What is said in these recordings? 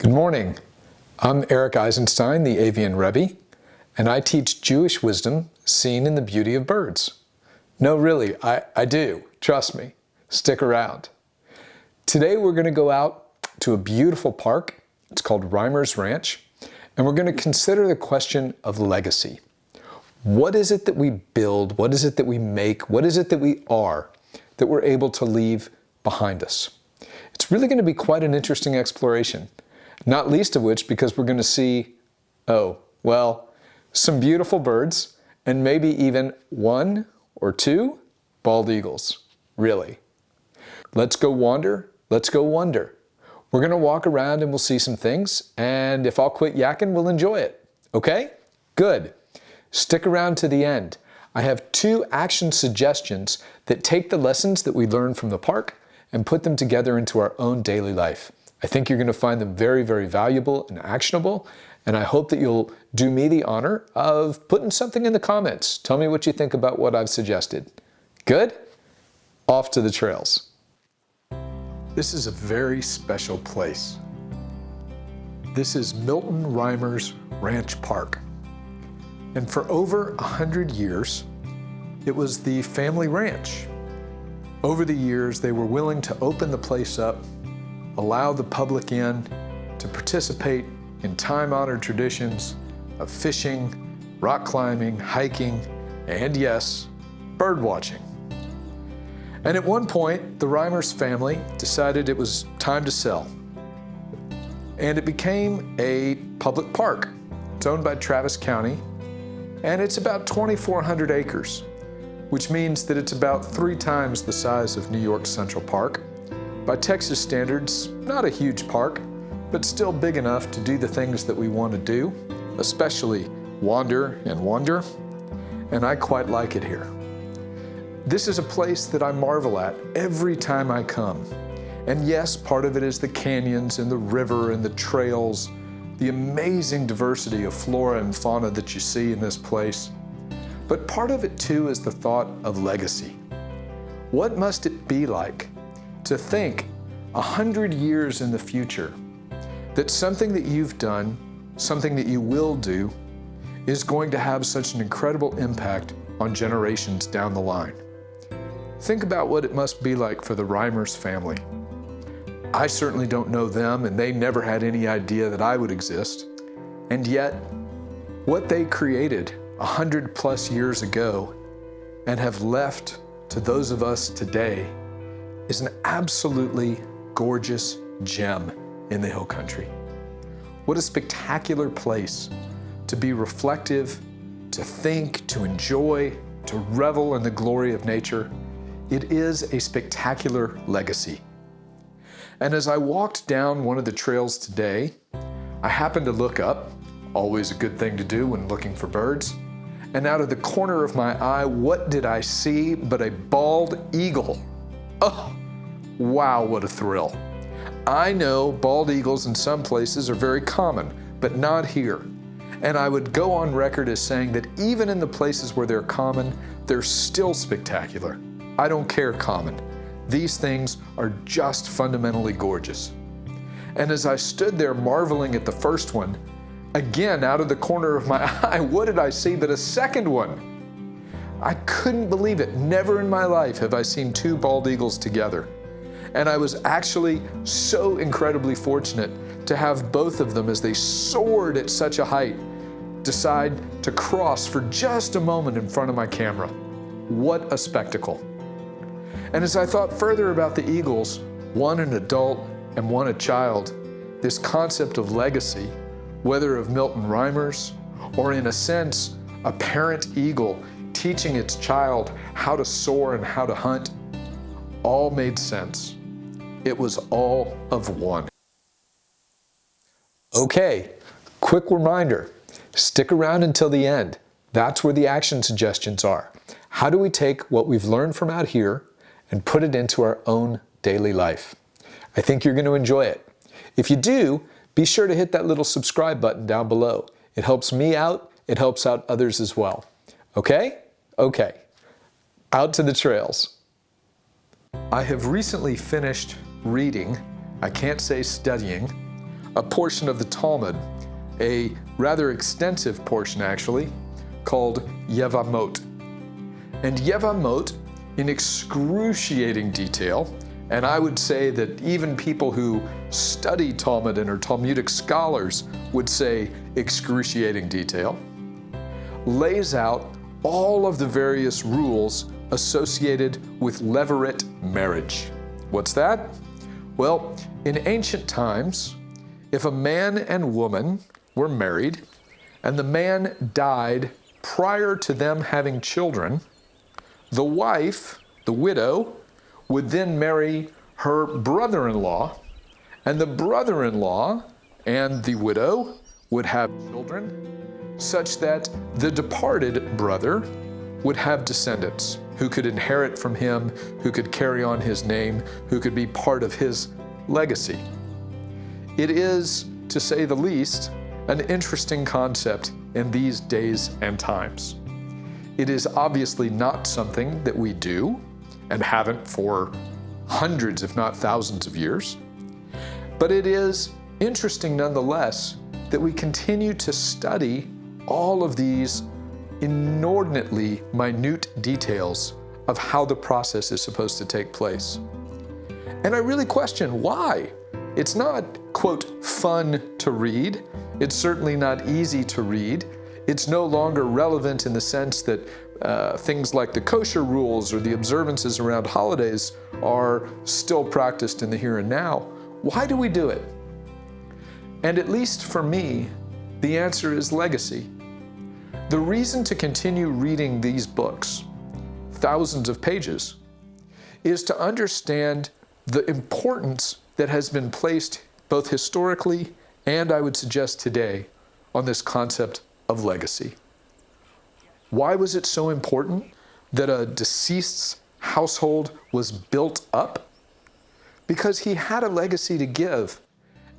Good morning. I'm Eric Eisenstein, the Avian Rebbe, and I teach Jewish wisdom seen in the beauty of birds. No, really, I do. Trust me. Stick around. Today we're going to go out to a beautiful park. It's called Reimer's Ranch, and we're going to consider the question of legacy. What is it that we build? What is it that we make? What is it that we are that we're able to leave behind us? It's really going to be quite an interesting exploration. Not least of which because we're going to see, some beautiful birds and maybe even one or two bald eagles. Really. Let's go wander. Let's go wonder. We're going to walk around and we'll see some things. And if I'll quit yakking, we'll enjoy it. Okay? Good. Stick around to the end. I have 2 action suggestions that take the lessons that we learned from the park and put them together into our own daily life. I think you're going to find them very, very valuable and actionable, and I hope that you'll do me the honor of putting something in the comments. Tell me what you think about what I've suggested. Good? Off to the trails. This is a very special place. This is Milton Reimer's Ranch Park. And for over 100 years, it was the family ranch. Over the years, they were willing to open the place up, allow the public in to participate in time-honored traditions of fishing, rock climbing, hiking, and yes, bird watching. And at one point, the Reimer's family decided it was time to sell. And it became a public park. It's owned by Travis County, and it's about 2,400 acres, which means that it's about 3 times the size of New York's Central Park. By Texas standards, not a huge park, but still big enough to do the things that we want to do, especially wander and wonder, and I quite like it here. This is a place that I marvel at every time I come. And yes, part of it is the canyons and the river and the trails, the amazing diversity of flora and fauna that you see in this place. But part of it too is the thought of legacy. What must it be like to think 100 years in the future that something that you've done, something that you will do, is going to have such an incredible impact on generations down the line? Think about what it must be like for the Reimer's family. I certainly don't know them, and they never had any idea that I would exist. And yet, what they created 100+ years ago and have left to those of us today is an absolutely gorgeous gem in the Hill Country. What a spectacular place to be reflective, to think, to enjoy, to revel in the glory of nature. It is a spectacular legacy. And as I walked down one of the trails today, I happened to look up, always a good thing to do when looking for birds, and out of the corner of my eye, what did I see but a bald eagle? Oh, wow, what a thrill. I know bald eagles in some places are very common, but not here. And I would go on record as saying that even in the places where they're common, they're still spectacular. I don't care common. These things are just fundamentally gorgeous. And as I stood there marveling at the first one, again, out of the corner of my eye, what did I see but a second one? I couldn't believe it. Never in my life have I seen 2 bald eagles together. And I was actually so incredibly fortunate to have both of them, as they soared at such a height, decide to cross for just a moment in front of my camera. What a spectacle. And as I thought further about the eagles, one an adult and one a child, this concept of legacy, whether of Milton Reimer's or in a sense, a parent eagle teaching its child how to soar and how to hunt, all made sense. It was all of one. Okay, quick reminder, stick around until the end. That's where the action suggestions are. How do we take what we've learned from out here and put it into our own daily life? I think you're going to enjoy it. If you do, be sure to hit that little subscribe button down below. It helps me out, it helps out others as well. Okay? Okay. Out to the trails. I have recently finished reading, I can't say studying, a portion of the Talmud, a rather extensive portion actually, called Yevamot. And Yevamot, in excruciating detail, and I would say that even people who study Talmud and are Talmudic scholars would say excruciating detail, lays out all of the various rules associated with levirate marriage. What's that? Well, in ancient times, if a man and woman were married and the man died prior to them having children, the wife, the widow, would then marry her brother-in-law, and the brother-in-law and the widow would have children, such that the departed brother would have descendants who could inherit from him, who could carry on his name, who could be part of his legacy. It is, to say the least, an interesting concept in these days and times. It is obviously not something that we do and haven't for hundreds, if not thousands of years. But it is interesting nonetheless that we continue to study all of these inordinately minute details of how the process is supposed to take place. And I really question why. It's not, quote, fun to read. It's certainly not easy to read. It's no longer relevant in the sense that things like the kosher rules or the observances around holidays are still practiced in the here and now. Why do we do it? And at least for me, the answer is legacy. The reason to continue reading these books, thousands of pages, is to understand the importance that has been placed both historically and I would suggest today on this concept of legacy. Why was it so important that a deceased's household was built up? Because he had a legacy to give,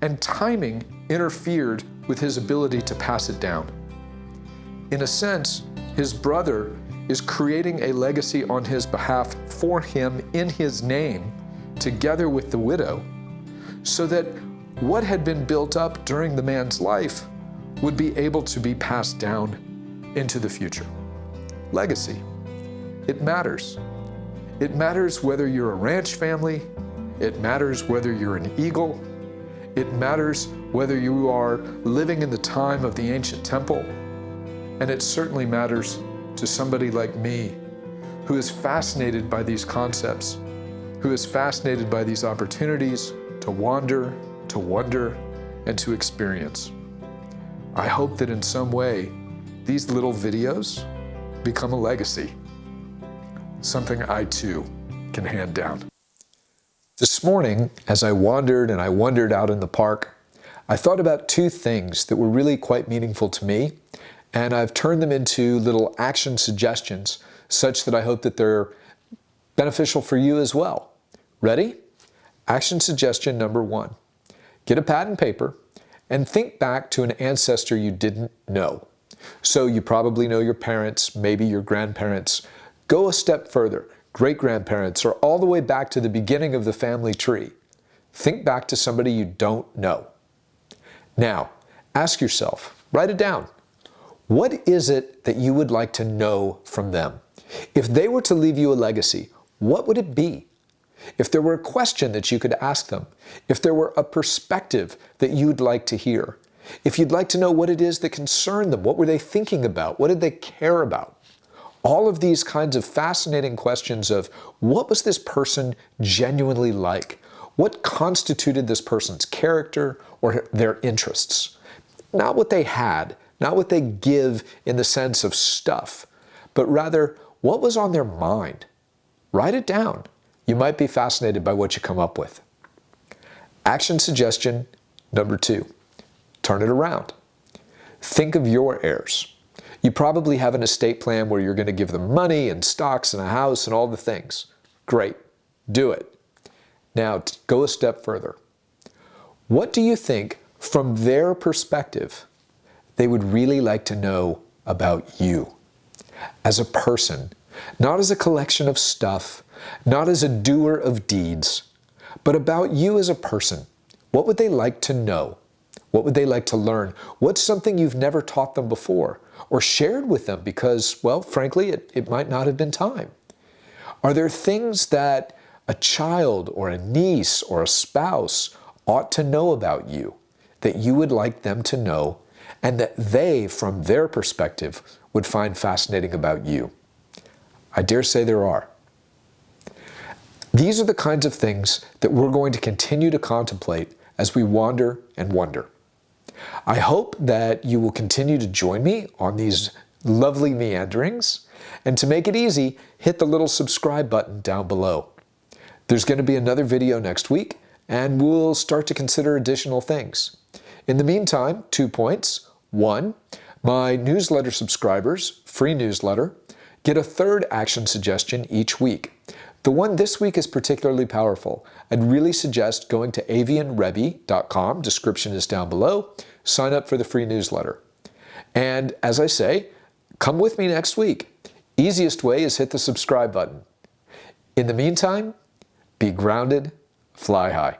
and timing interfered with his ability to pass it down. In a sense, his brother is creating a legacy on his behalf for him in his name, together with the widow, so that what had been built up during the man's life would be able to be passed down into the future. Legacy. It matters. It matters whether you're a ranch family. It matters whether you're an eagle. It matters whether you are living in the time of the ancient temple. And it certainly matters to somebody like me, who is fascinated by these concepts, who is fascinated by these opportunities to wander, to wonder, and to experience. I hope that in some way, these little videos become a legacy, something I too can hand down. This morning, as I wandered and I wondered out in the park, I thought about two things that were really quite meaningful to me, and I've turned them into little action suggestions such that I hope that they're beneficial for you as well. Ready? Action suggestion number 1. Get a pad and paper and think back to an ancestor you didn't know. So you probably know your parents, maybe your grandparents. Go a step further, great-grandparents, or all the way back to the beginning of the family tree. Think back to somebody you don't know. Now, ask yourself, write it down. What is it that you would like to know from them? If they were to leave you a legacy, what would it be? If there were a question that you could ask them, if there were a perspective that you'd like to hear, if you'd like to know what it is that concerned them, what were they thinking about, what did they care about? All of these kinds of fascinating questions of what was this person genuinely like? What constituted this person's character or their interests? Not what they had, not what they give in the sense of stuff, but rather what was on their mind. Write it down. You might be fascinated by what you come up with. Action suggestion number 2. Turn it around. Think of your heirs. You probably have an estate plan where you're going to give them money and stocks and a house and all the things. Great. Do it. Now, go a step further. What do you think, from their perspective, they would really like to know about you as a person, not as a collection of stuff, not as a doer of deeds, but about you as a person? What would they like to know? What would they like to learn? What's something you've never taught them before or shared with them because, well, frankly, it might not have been time? Are there things that a child or a niece or a spouse ought to know about you that you would like them to know and that they, from their perspective, would find fascinating about you? I dare say there are. These are the kinds of things that we're going to continue to contemplate as we wander and wonder. I hope that you will continue to join me on these lovely meanderings, and to make it easy, hit the little subscribe button down below. There's going to be another video next week, and we'll start to consider additional things. In the meantime, 2 points. 1, my newsletter subscribers, free newsletter, get a third action suggestion each week. The one this week is particularly powerful. I'd really suggest going to avianrebbe.com, description is down below, sign up for the free newsletter. And as I say, come with me next week. Easiest way is hit the subscribe button. In the meantime, be grounded, fly high.